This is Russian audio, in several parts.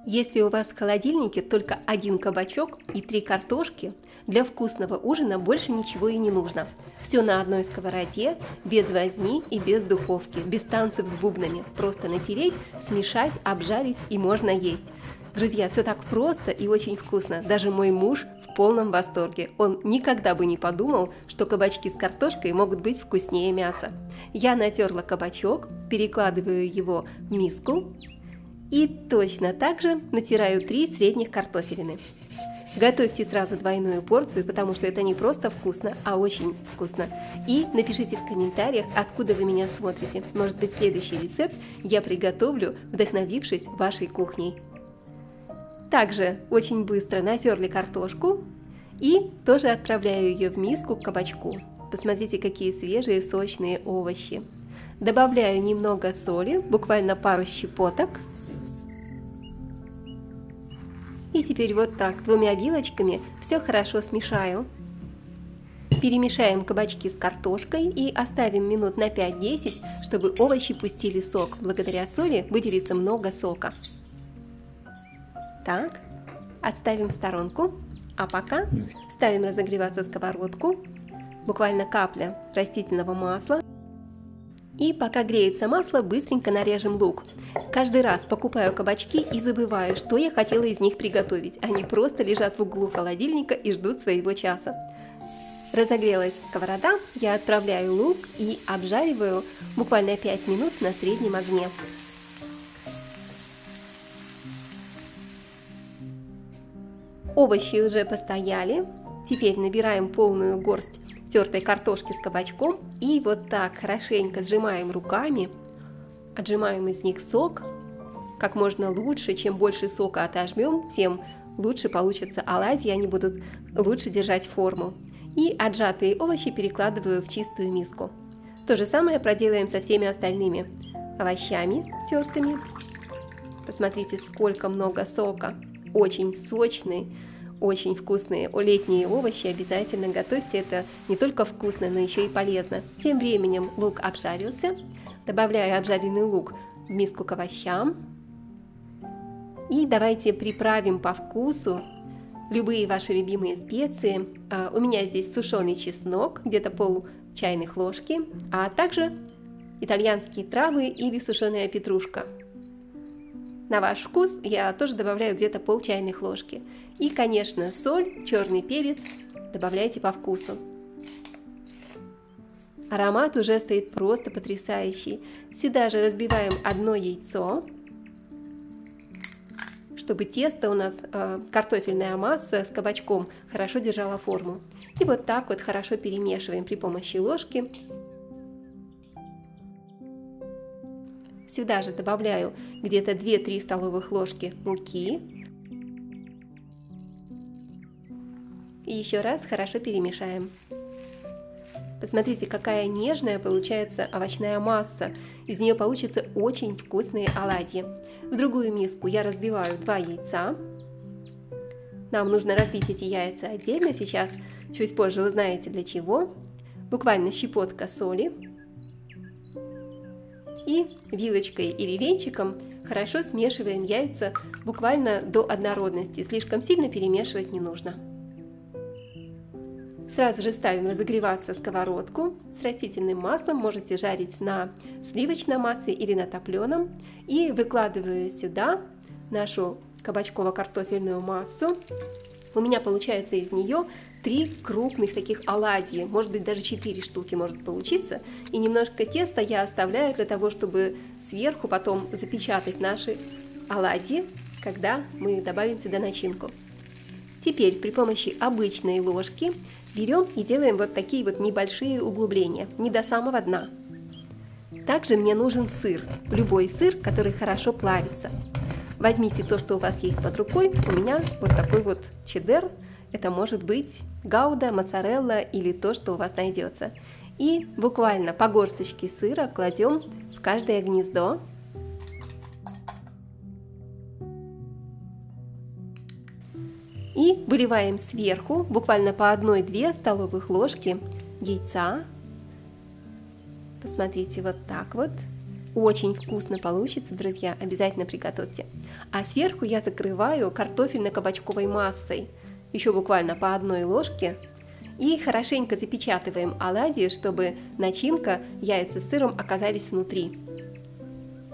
Если у вас в холодильнике только один кабачок и 3 картошки, для вкусного ужина больше ничего и не нужно. Все на одной сковороде, без возни и без духовки, без танцев с бубнами. Просто натереть, смешать, обжарить и можно есть. Друзья, все так просто и очень вкусно. Даже мой муж в полном восторге. Он никогда бы не подумал, что кабачки с картошкой могут быть вкуснее мяса. Я натерла кабачок, перекладываю его в миску и точно так же натираю 3 средних картофелины. Готовьте сразу двойную порцию, потому что это не просто вкусно, а очень вкусно. И напишите в комментариях, откуда вы меня смотрите. Может быть, следующий рецепт я приготовлю, вдохновившись вашей кухней. Также очень быстро натерли картошку и тоже отправляю ее в миску к кабачку. Посмотрите, какие свежие сочные овощи. Добавляю немного соли, буквально пару щепоток. И теперь вот так, 2 вилочками все хорошо смешаю. Перемешаем кабачки с картошкой и оставим минут на 5-10, чтобы овощи пустили сок. Благодаря соли выделится много сока. Так, отставим в сторонку. А пока ставим разогреваться сковородку. Буквально капля растительного масла. И пока греется масло, быстренько нарежем лук. Каждый раз покупаю кабачки и забываю, что я хотела из них приготовить. Они просто лежат в углу холодильника и ждут своего часа. Разогрелась сковорода, я отправляю лук и обжариваю буквально 5 минут на среднем огне. Овощи уже постояли. Теперь набираем полную горсть тертой картошки с кабачком и вот так хорошенько сжимаем руками, отжимаем из них сок как можно лучше. Чем больше сока отожмем, тем лучше получатся оладьи, они будут лучше держать форму. И отжатые овощи перекладываю в чистую миску. То же самое проделаем со всеми остальными овощами тертыми. Посмотрите, сколько много сока, очень сочный. Очень вкусные летние овощи, обязательно готовьте, это не только вкусно, но еще и полезно. Тем временем лук обжарился, добавляю обжаренный лук в миску к овощам. И давайте приправим по вкусу любые ваши любимые специи. У меня здесь сушеный чеснок, где-то пол чайных ложки, а также итальянские травы или сушеная петрушка. На ваш вкус я тоже добавляю где-то пол чайных ложки. И, конечно, соль, черный перец добавляйте по вкусу. Аромат уже стоит просто потрясающий. Сюда же разбиваем 1 яйцо, чтобы тесто у нас, картофельная масса с кабачком, хорошо держала форму. И вот так вот хорошо перемешиваем при помощи ложки. Сюда же добавляю где-то 2-3 столовых ложки муки. И еще раз хорошо перемешаем. Посмотрите, какая нежная получается овощная масса. Из нее получатся очень вкусные оладьи. В другую миску я разбиваю 2 яйца. Нам нужно разбить эти яйца отдельно. Сейчас, чуть позже узнаете для чего. Буквально щепотка соли. И вилочкой или венчиком хорошо смешиваем яйца буквально до однородности. Слишком сильно перемешивать не нужно. Сразу же ставим разогреваться сковородку с растительным маслом. Можете жарить на сливочном масле или на топленом. И выкладываю сюда нашу кабачково-картофельную массу. У меня получается из нее 3 крупных таких оладьи, может быть даже 4 штуки может получиться. И немножко теста я оставляю для того, чтобы сверху потом запечатать наши оладьи, когда мы добавим сюда начинку. Теперь при помощи обычной ложки берем и делаем вот такие вот небольшие углубления, не до самого дна. Также мне нужен сыр, любой сыр, который хорошо плавится. Возьмите то, что у вас есть под рукой. У меня вот такой вот чеддер. Это может быть гауда, моцарелла или то, что у вас найдется. И буквально по горсточке сыра кладем в каждое гнездо. И выливаем сверху буквально по 1-2 столовых ложки яйца. Посмотрите, вот так вот. Очень вкусно получится, друзья, обязательно приготовьте. А сверху я закрываю картофельно-кабачковой массой, еще буквально по одной ложке. И хорошенько запечатываем оладьи, чтобы начинка, яйца с сыром оказались внутри.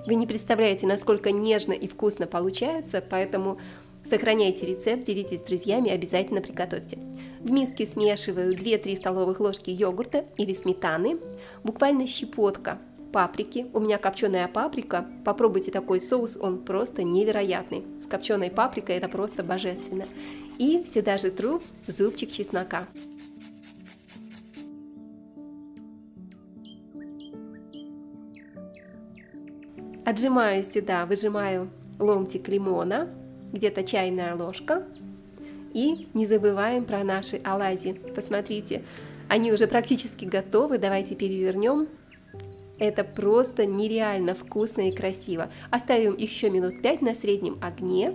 Вы не представляете, насколько нежно и вкусно получается, поэтому сохраняйте рецепт, делитесь с друзьями, обязательно приготовьте. В миске смешиваю 2-3 столовых ложки йогурта или сметаны, буквально щепотка паприки. У меня копченая паприка, попробуйте такой соус, он просто невероятный. С копченой паприкой это просто божественно. И сюда же тру зубчик чеснока. Отжимаю сюда, выжимаю ломтик лимона, где-то чайная ложка. И не забываем про наши оладьи. Посмотрите, они уже практически готовы. Давайте перевернем. Это просто нереально вкусно и красиво. Оставим их еще минут 5 на среднем огне.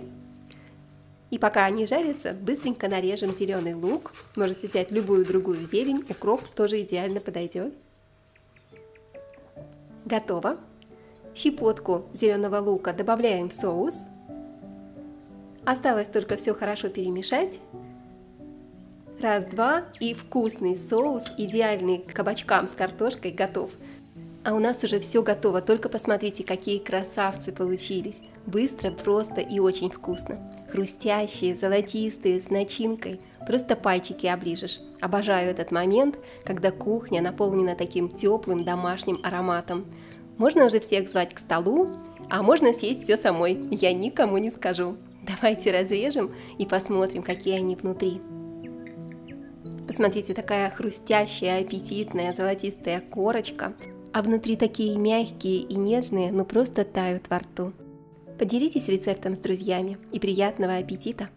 И пока они жарятся, быстренько нарежем зеленый лук. Можете взять любую другую зелень, укроп тоже идеально подойдет. Готово. Щепотку зеленого лука добавляем в соус. Осталось только все хорошо перемешать. Раз-два, и вкусный соус, идеальный к кабачкам с картошкой, готов. А у нас уже все готово, только посмотрите, какие красавцы получились. Быстро, просто и очень вкусно. Хрустящие, золотистые, с начинкой. Просто пальчики оближешь. Обожаю этот момент, когда кухня наполнена таким теплым домашним ароматом. Можно уже всех звать к столу, а можно съесть все самой, я никому не скажу. Давайте разрежем и посмотрим, какие они внутри. Посмотрите, такая хрустящая, аппетитная, золотистая корочка. А внутри такие мягкие и нежные, ну просто тают во рту. Поделитесь рецептом с друзьями и приятного аппетита!